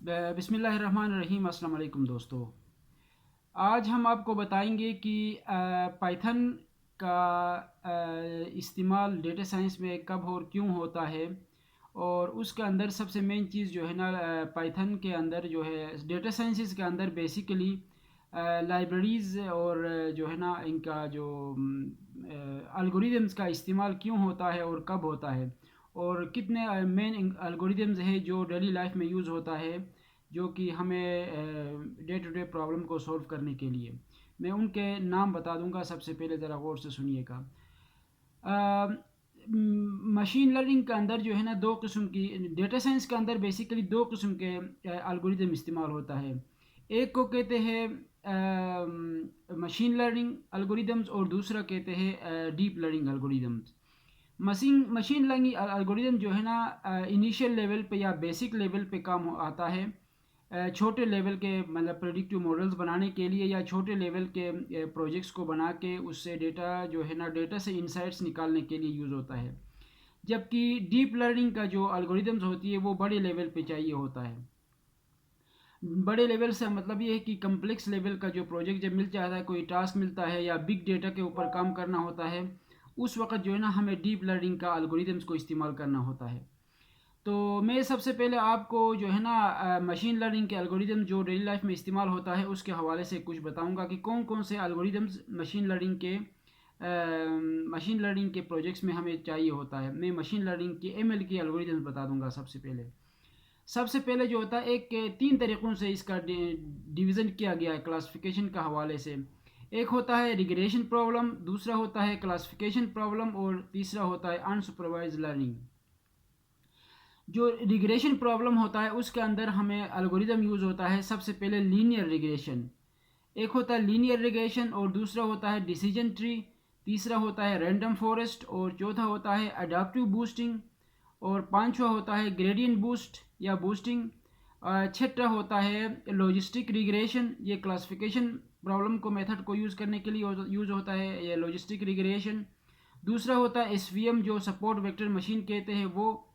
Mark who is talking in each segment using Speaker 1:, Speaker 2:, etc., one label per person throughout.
Speaker 1: बिस्मिल्लाहिर्रहमानिर्रहीम। अस्सलाम वालेकुम दोस्तों। आज हम आपको बताएंगे कि पाइथन का इस्तेमाल डेटा साइंस में कब और क्यों होता है, और उसके अंदर सबसे मेन चीज़ जो है ना, पाइथन के अंदर जो है डेटा साइंसेस के अंदर बेसिकली लाइब्रेरीज़ और जो है ना इनका जो अलगोरिदम्स का इस्तेमाल क्यों होता है और कब होता है, और कितने मेन अलगोरिदम्स है जो डेली लाइफ में यूज़ होता है, जो कि हमें डे टू डे प्रॉब्लम को सॉल्व करने के लिए। मैं उनके नाम बता दूंगा। सबसे पहले ज़रा गौर से सुनिएगा। मशीन लर्निंग के अंदर जो है ना दो किस्म की, डेटा साइंस के अंदर बेसिकली दो किस्म के अलगोरिदम इस्तेमाल होता है। एक को कहते हैं मशीन लर्निंग अलगोरिदम्स, और दूसरा कहते हैं deep learning algorithms. Machine learning algorithm जो है ना इनिशियल लेवल पे या बेसिक लेवल पे काम आता है, छोटे लेवल के मतलब प्रेडिक्टिव मॉडल्स बनाने के लिए, या छोटे लेवल के प्रोजेक्ट्स को बना के उससे डेटा जो है ना डेटा से इंसाइट्स निकालने के लिए यूज़ होता है। जबकि डीप लर्निंग का जो अलगोरिदम्स होती है वो बड़े लेवल पे चाहिए होता है। बड़े लेवल से मतलब ये है कि कम्प्लेक्स लेवल का जो प्रोजेक्ट जब मिल जाता है, कोई टास्क मिलता है या बिग डेटा के ऊपर काम करना होता है, उस वक्त जो है ना हमें डीप लर्निंग का अलगोरिदम्स को इस्तेमाल करना होता है। तो मैं सबसे पहले आपको जो है ना मशीन लर्निंग के एल्गोरिदम जो डेली लाइफ में इस्तेमाल होता है उसके हवाले से कुछ बताऊंगा कि कौन कौन से एल्गोरिदम्स मशीन लर्निंग के प्रोजेक्ट्स में हमें चाहिए होता है। मैं मशीन लर्निंग के एमएल की एल्गोरिदम्स बता दूंगा। सबसे पहले जो होता है, एक तीन तरीक़ों से इसका डिवीज़न किया गया है क्लासिफिकेशन का हवाले से। एक होता है रिग्रेशन प्रॉब्लम, दूसरा होता है क्लासिफिकेशन प्रॉब्लम, और तीसरा होता है अनसुपरवाइज्ड लर्निंग। जो रिग्रेशन प्रॉब्लम होता है उसके अंदर हमें एल्गोरिदम यूज़ होता है सबसे पहले लीनियर रिग्रेशन। एक होता है लीनियर रिग्रेशन, और दूसरा होता है डिसीजन ट्री, तीसरा होता है रैंडम फॉरेस्ट, और चौथा होता है अडाप्टिव बूस्टिंग, और पांचवा होता है ग्रेडियंट बूस्ट या बूस्टिंग। छठा होता है लॉजिस्टिक रिग्रेशन। ये क्लासिफिकेशन प्रॉब्लम को मेथड को यूज़ करने के लिए यूज़ होता है ये लॉजिस्टिक रिग्रेशन। दूसरा होता है एसवीएम, जो सपोर्ट वेक्टर मशीन कहते हैं वो।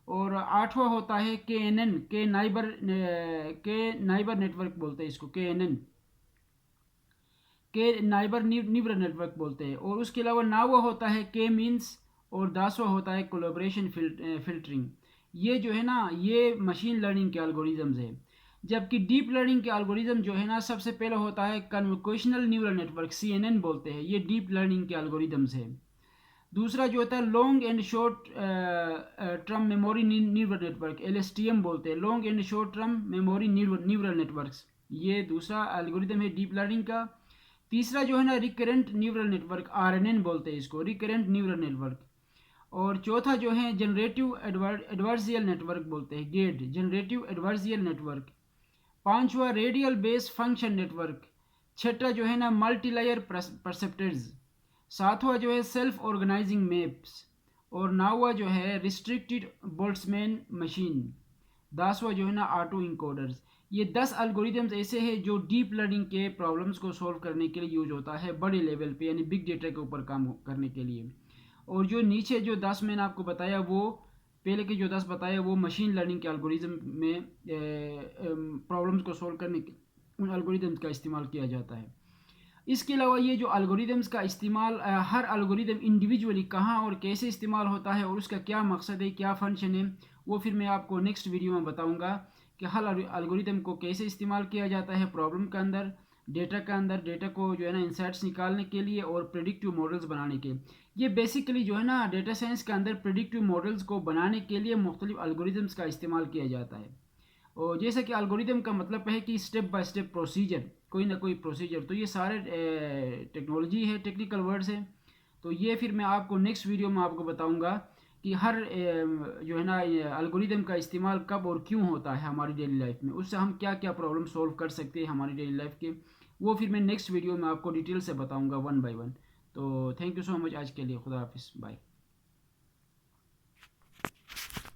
Speaker 1: और आठवां होता है के एन एन, के नाइबर नेटवर्क बोलते हैं इसको, के एन एन, के नाइबर न्यूरल नेटवर्क बोलते हैं। और उसके अलावा नावा होता है के मीन्स, और 10वां होता है कोलैबोरेशन फिल्टरिंग। ये जो है ना ये मशीन लर्निंग के एल्गोरिदम्स है। जबकि डीप लर्निंग के एल्गोरिदम जो है ना सबसे पहले होता है कन्वोकेशनल न्यूरल नेटवर्क, सीएनएन बोलते हैं। ये डीप लर्निंग के एल्गोरिदम्स है। दूसरा जो होता है long and short term memory neural network, LSTM बोलते हैं, long and short term memory neural networks. ये दूसरा एल्गोरिदम है डीप लर्निंग का। तीसरा जो है ना रिकरेंट न्यूरल नेटवर्क, आरएनएन बोलते हैं इसको, रिकरेंट न्यूरल नेटवर्क। और चौथा जो है जनरेटिव एडवर्सियल नेटवर्क बोलते हैं, गेड, जनरेटिव एडवर्सियल नेटवर्क। पांचवा रेडियल बेस फंक्शन नेटवर्क। छठा जो है ना मल्टी लेयर परसेप्टर्स। सातवां जो है सेल्फ ऑर्गेनाइजिंग मैप्स। और नौवां जो है रिस्ट्रिक्टेड बोल्ट्जमैन मशीन। 10वां जो है ना ऑटो इनकोडर्स। ये 10 अल्गोरिदम्स ऐसे हैं जो डीप लर्निंग के प्रॉब्लम्स को सॉल्व करने के लिए यूज होता है बड़े लेवल पे, यानी बिग डेटा के ऊपर काम करने के लिए। और जो नीचे जो 10 मैंने आपको बताया, वो पहले के जो 10 बताया वो मशीन लर्निंग के अल्गोरिदम में प्रॉब्लम्स को सॉल्व करने के उन अल्गोरिदम्स का इस्तेमाल किया जाता है। इसके अलावा ये जो अल्गोरिदम्स का इस्तेमाल, हर अल्गोरिदम इंडिविजुअली कहाँ और कैसे इस्तेमाल होता है और उसका क्या मकसद है, क्या फंक्शन है, वो फिर मैं आपको नेक्स्ट वीडियो में बताऊंगा कि हर अल्गोरिदम को कैसे इस्तेमाल किया जाता है प्रॉब्लम के अंदर, डेटा को जो है ना इंसाइट्स निकालने के लिए और प्रेडिक्टिव मॉडल्स बनाने के। ये बेसिकली जो है ना डेटा साइंस के अंदर प्रेडिक्टिव मॉडल्स को बनाने के लिए मुख्तलिफ अल्गोरिदम्स का इस्तेमाल किया जाता है। और जैसा कि एल्गोरिदम का मतलब है कि स्टेप बाय स्टेप प्रोसीजर, कोई ना कोई प्रोसीजर, तो ये सारे टेक्नोलॉजी है, टेक्निकल वर्ड्स हैं। तो ये फिर मैं आपको नेक्स्ट वीडियो में आपको बताऊंगा कि हर जो है ना एल्गोरिदम का इस्तेमाल कब और क्यों होता है हमारी डेली लाइफ में, उससे हम क्या क्या प्रॉब्लम सॉल्व कर सकते हैं हमारी डेली लाइफ के। वो फिर मैं नेक्स्ट वीडियो में आपको डिटेल से बताऊँगा वन बाई वन। तो थैंक यू सो मच, आज के लिए खुदा हाफिज़, बाय।